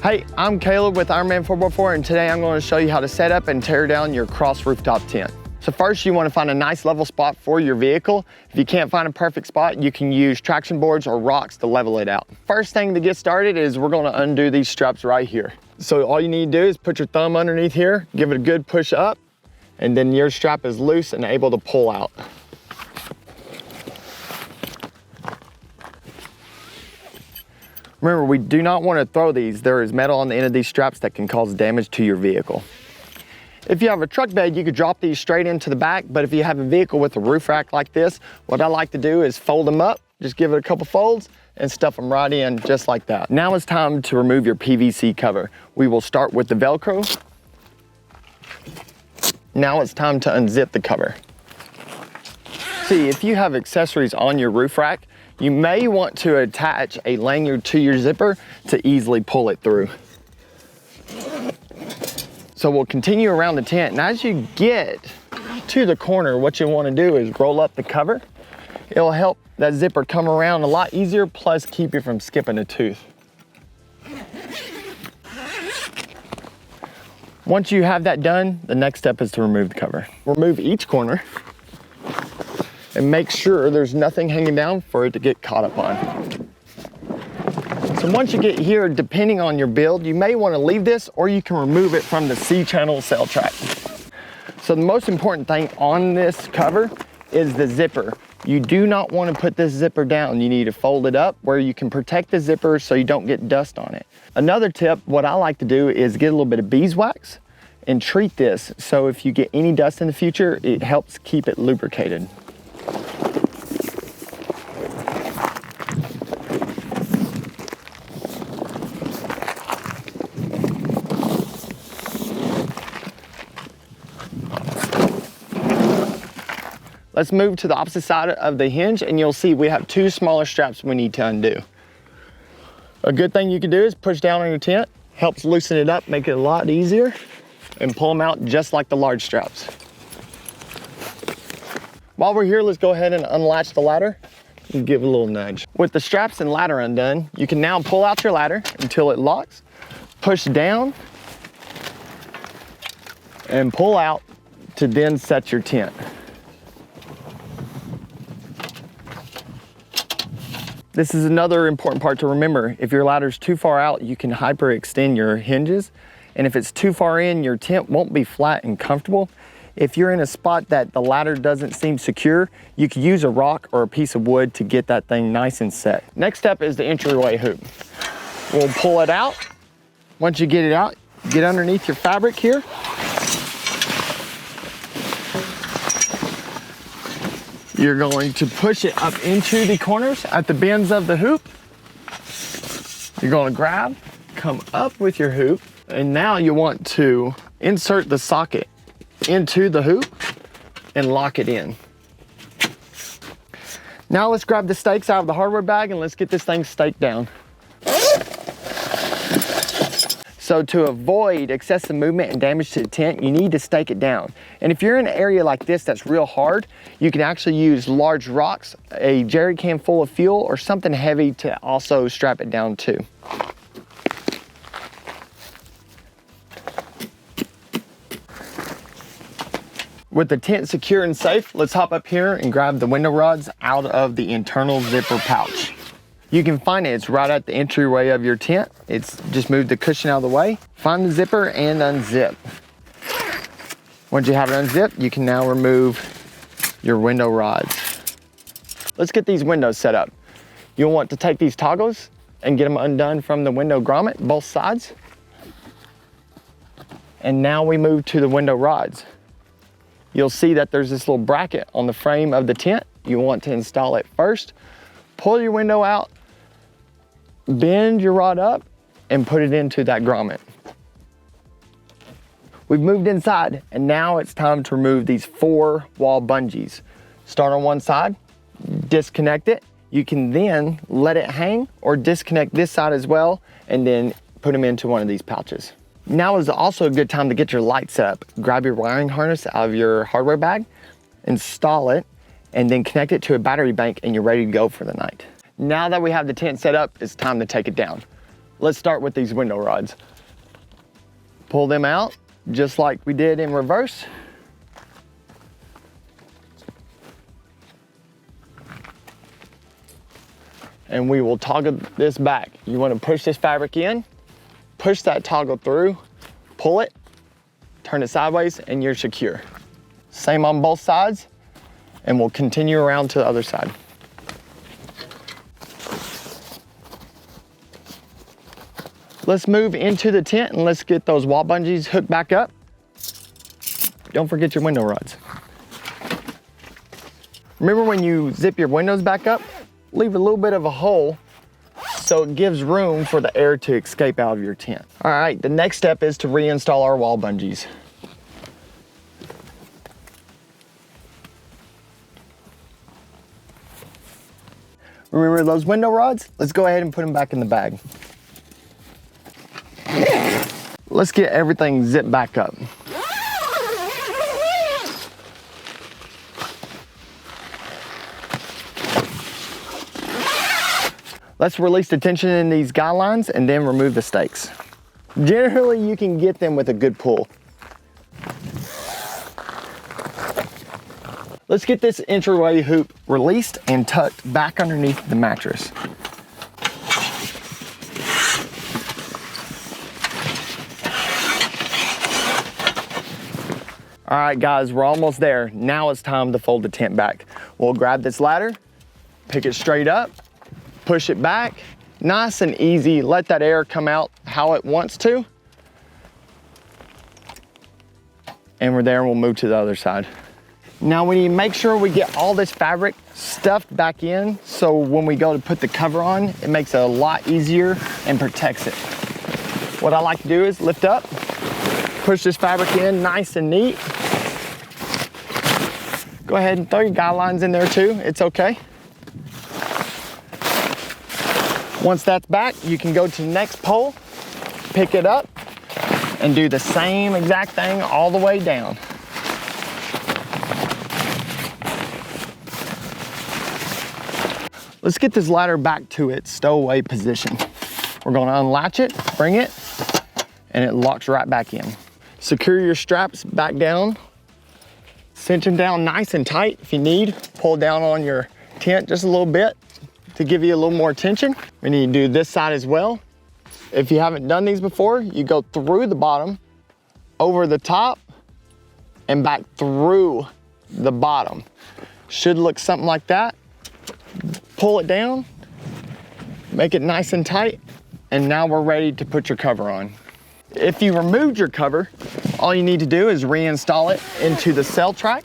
Hey, I'm Caleb with Ironman 4x4, and today I'm going to show you how to set up and tear down your cross rooftop tent. So first, you want to find a nice level spot for your vehicle. If you can't find a perfect spot, you can use traction boards or rocks to level it out. First thing to get started is we're going to undo these straps right here. So all you need to do is put your thumb underneath here, give it a good push up, and then your strap is loose and able to pull out. Remember, we do not want to throw these. There is metal on the end of these straps that can cause damage to your vehicle. If you have a truck bed, you could drop these straight into the back, but if you have a vehicle with a roof rack like this, what I like to do is fold them up, just give it a couple folds, and stuff them right in just like that. Now it's time to remove your PVC cover. We will start with the Velcro. Now it's time to unzip the cover. See, if you have accessories on your roof rack, you may want to attach a lanyard to your zipper to easily pull it through. So we'll continue around the tent, and as you get to the corner, what you want to do is roll up the cover. It'll help that zipper come around a lot easier, plus keep you from skipping a tooth. Once you have that done, the next step is to remove the cover. Remove each corner and make sure there's nothing hanging down for it to get caught up on. So once you get here, depending on your build, you may want to leave this or you can remove it from the C-channel cell track. So the most important thing on this cover is the zipper. You do not want to put this zipper down. You need to fold it up where you can protect the zipper so you don't get dust on it. Another tip, what I like to do is get a little bit of beeswax and treat this. So if you get any dust in the future, it helps keep it lubricated. Let's move to the opposite side of the hinge, and you'll see we have two smaller straps we need to undo. A good thing you can do is push down on your tent, helps loosen it up, make it a lot easier, and pull them out just like the large straps. While we're here, let's go ahead and unlatch the ladder and give it a little nudge. With the straps and ladder undone, you can now pull out your ladder until it locks, push down, and pull out to then set your tent. This is another important part to remember. If your ladder's too far out, you can hyperextend your hinges. And if it's too far in, your tent won't be flat and comfortable. If you're in a spot that the ladder doesn't seem secure, you could use a rock or a piece of wood to get that thing nice and set. Next step is the entryway hoop. We'll pull it out. Once you get it out, get underneath your fabric here. You're going to push it up into the corners at the bends of the hoop. You're going to grab, come up with your hoop, and now you want to insert the socket into the hoop and lock it in. Now let's grab the stakes out of the hardware bag and let's get this thing staked down. So to avoid excessive movement and damage to the tent, you need to stake it down. And if you're in an area like this that's real hard, you can actually use large rocks, a jerry can full of fuel, or something heavy to also strap it down to. With the tent secure and safe, let's hop up here and grab the window rods out of the internal zipper pouch. You can find it, it's right at the entryway of your tent. It's just move the cushion out of the way. Find the zipper and unzip. Once you have it unzipped, you can now remove your window rods. Let's get these windows set up. You'll want to take these toggles and get them undone from the window grommet, both sides. And now we move to the window rods. You'll see that there's this little bracket on the frame of the tent. You want to install it first. Pull your window out, bend your rod up, and put it into that grommet. We've moved inside, and now it's time to remove these 4 wall bungees. Start on one side, disconnect it. You can then let it hang or disconnect this side as well, and then put them into one of these pouches. Now is also a good time to get your light set up. Grab your wiring harness out of your hardware bag, install it, and then connect it to a battery bank, and you're ready to go for the night. Now that we have the tent set up, it's time to take it down. Let's start with these window rods. Pull them out just like we did in reverse. And we will toggle this back. You want to push this fabric in, push that toggle through, pull it, turn it sideways, and you're secure. Same on both sides, and we'll continue around to the other side. Let's move into the tent and let's get those wall bungees hooked back up. Don't forget your window rods. Remember when you zip your windows back up, leave a little bit of a hole so it gives room for the air to escape out of your tent. All right, the next step is to reinstall our wall bungees. Remember those window rods? Let's go ahead and put them back in the bag. Let's get everything zipped back up. Let's release the tension in these guy lines and then remove the stakes. Generally, you can get them with a good pull. Let's get this entryway hoop released and tucked back underneath the mattress. All right, guys, we're almost there. Now it's time to fold the tent back. We'll grab this ladder, pick it straight up, push it back, nice and easy. Let that air come out how it wants to. And we're there, and we'll move to the other side. Now we need to make sure we get all this fabric stuffed back in so when we go to put the cover on, it makes it a lot easier and protects it. What I like to do is lift up, push this fabric in nice and neat. Go ahead and throw your guy lines in there too, it's okay. Once that's back, you can go to the next pole, pick it up, and do the same exact thing all the way down. Let's get this ladder back to its stowaway position. We're gonna unlatch it, bring it, and it locks right back in. Secure your straps back down. Cinch them down nice and tight if you need. Pull down on your tent just a little bit to give you a little more tension. We need to do this side as well. If you haven't done these before, you go through the bottom, over the top, and back through the bottom. Should look something like that. Pull it down, make it nice and tight, and now we're ready to put your cover on. If you removed your cover, all you need to do is reinstall it into the cell track.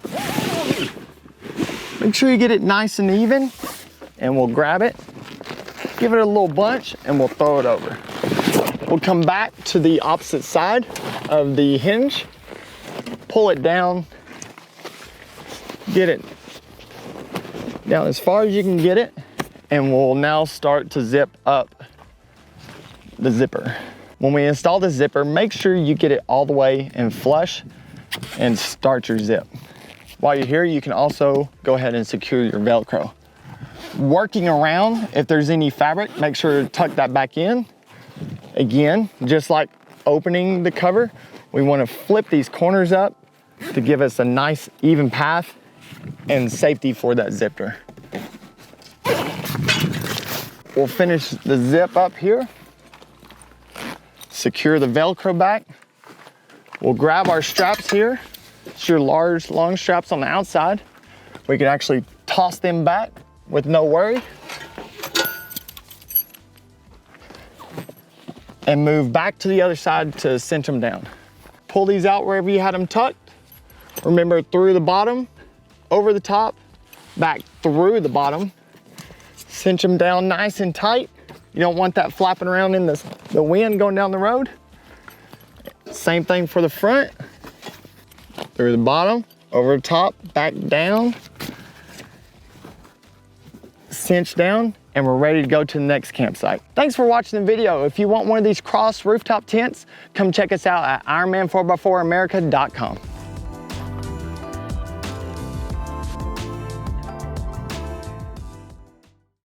Make sure you get it nice and even, and we'll grab it, give it a little bunch, and we'll throw it over. We'll come back to the opposite side of the hinge, pull it down, get it down as far as you can get it, and we'll now start to zip up the zipper. When we install the zipper, make sure you get it all the way and flush and start your zip. While you're here, you can also go ahead and secure your Velcro. Working around, if there's any fabric, make sure to tuck that back in. Again, just like opening the cover, we want to flip these corners up to give us a nice even path and safety for that zipper. We'll finish the zip up here. Secure the Velcro back. We'll grab our straps here. It's your large, long straps on the outside. We can actually toss them back with no worry. And move back to the other side to cinch them down. Pull these out wherever you had them tucked. Remember, through the bottom, over the top, back through the bottom. Cinch them down nice and tight. You don't want that flapping around in the wind going down the road. Same thing for the front. Through the bottom, over the top, back down. Cinch down, and we're ready to go to the next campsite. Thanks for watching the video. If you want one of these cross rooftop tents, come check us out at Ironman 4x4America.com.